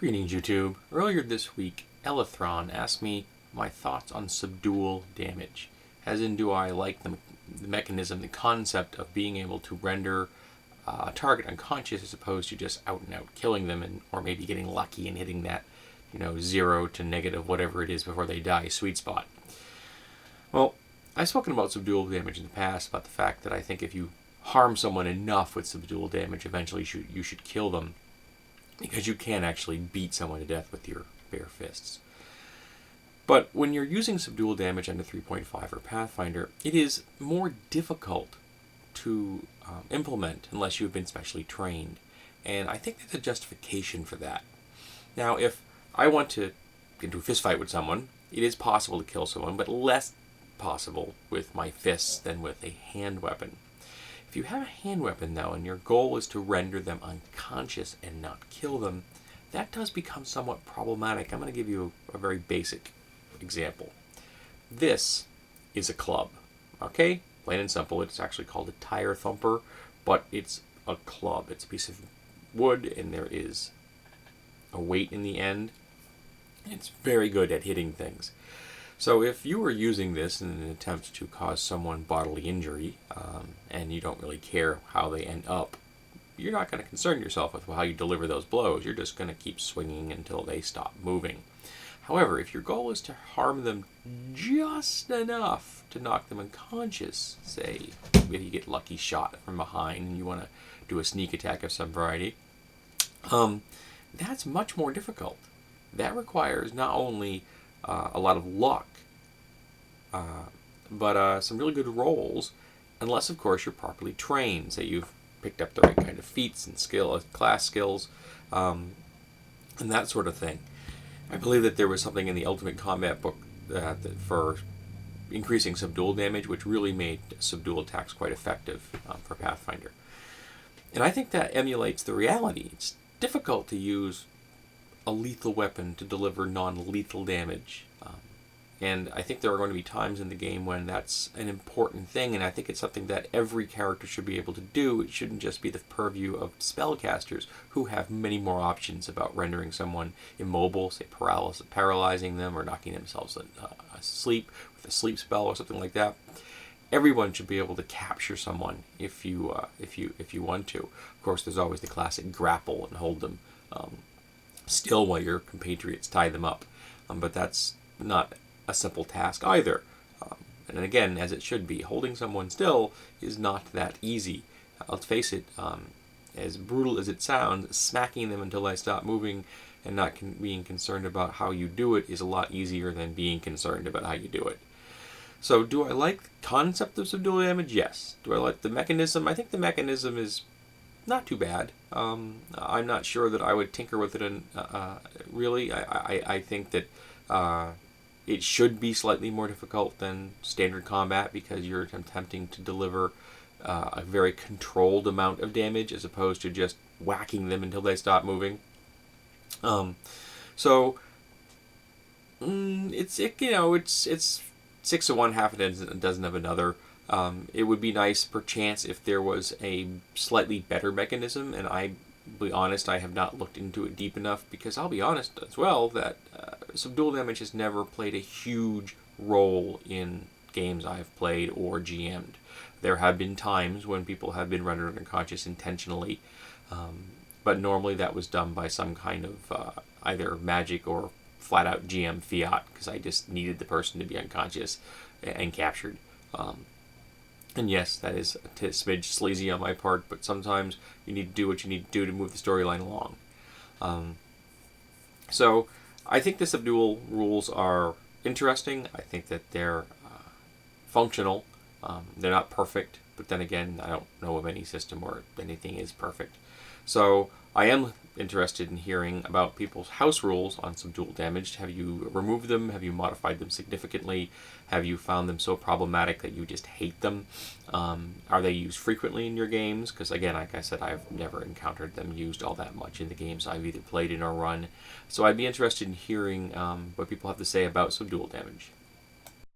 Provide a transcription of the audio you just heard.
Greetings, YouTube. Earlier this week, Elithron asked me my thoughts on subdual damage. As in, do I like the mechanism, the concept of being able to render a target unconscious as opposed to just out and out killing them, or maybe getting lucky and hitting that, 0 to negative whatever it is before they die sweet spot. Well, I've spoken about subdual damage in the past, about the fact that I think if you harm someone enough with subdual damage, eventually you should kill them, because you can actually beat someone to death with your bare fists. But when you're using subdual damage under 3.5 or Pathfinder, it is more difficult to implement unless you've been specially trained. And I think there's a justification for that. Now, if I want to get into a fist fight with someone, it is possible to kill someone, but less possible with my fists than with a hand weapon. If you have a hand weapon, though, and your goal is to render them unconscious and not kill them, that does become somewhat problematic. I'm going to give you a very basic example. This is a club, okay? Plain and simple. It's actually called a tire thumper, but it's a club. It's a piece of wood, and there is a weight in the end. It's very good at hitting things. So if you were using this in an attempt to cause someone bodily injury, and you don't really care how they end up, you're not going to concern yourself with how you deliver those blows. You're just going to keep swinging until they stop moving. However, if your goal is to harm them just enough to knock them unconscious, say if you get lucky shot from behind and you want to do a sneak attack of some variety, that's much more difficult. That requires not only a lot of luck, but some really good rolls, unless, of course, you're properly trained. Say you've picked up the right kind of feats and class skills, and that sort of thing. I believe that there was something in the Ultimate Combat book for increasing subdual damage, which really made subdual attacks quite effective for Pathfinder. And I think that emulates the reality. It's difficult to use a lethal weapon to deliver non-lethal damage. And I think there are going to be times in the game when that's an important thing, and I think it's something that every character should be able to do. It shouldn't just be the purview of spellcasters, who have many more options about rendering someone immobile, say paralyzing them, or knocking themselves asleep with a sleep spell or something like that. Everyone should be able to capture someone if you want to. Of course, there's always the classic grapple and hold them still while your compatriots tie them up, but that's not a simple task either. And again, as it should be, holding someone still is not that easy. Let's face it, as brutal as it sounds, smacking them until they stop moving and not being concerned about how you do it is a lot easier than being concerned about how you do it. So do I like the concept of subdual damage? Yes. Do I like the mechanism? I think the mechanism is not too bad. I'm not sure that I would tinker with it. Really, I think that it should be slightly more difficult than standard combat, because you're attempting to deliver a very controlled amount of damage as opposed to just whacking them until they stop moving. It's 6 of one, half a dozen of another. It would be nice, perchance, if there was a slightly better mechanism, and I'll be honest, I have not looked into it deep enough, because I'll be honest as well that subdual damage has never played a huge role in games I've played or GM'd. There have been times when people have been rendered unconscious intentionally, but normally that was done by some kind of either magic or flat-out GM fiat, because I just needed the person to be unconscious and captured. And yes, that is a smidge sleazy on my part, but sometimes you need to do what you need to do to move the storyline along. So I think the subdual rules are interesting. I think that they're functional. They're not perfect, but then again, I don't know of any system where anything is perfect. So I am interested in hearing about people's house rules on subdual damage. Have you removed them? Have you modified them significantly? Have you found them so problematic that you just hate them? Are they used frequently in your games? Because again, like I said, I've never encountered them used all that much in the games I've either played in or run. So I'd be interested in hearing what people have to say about subdual damage.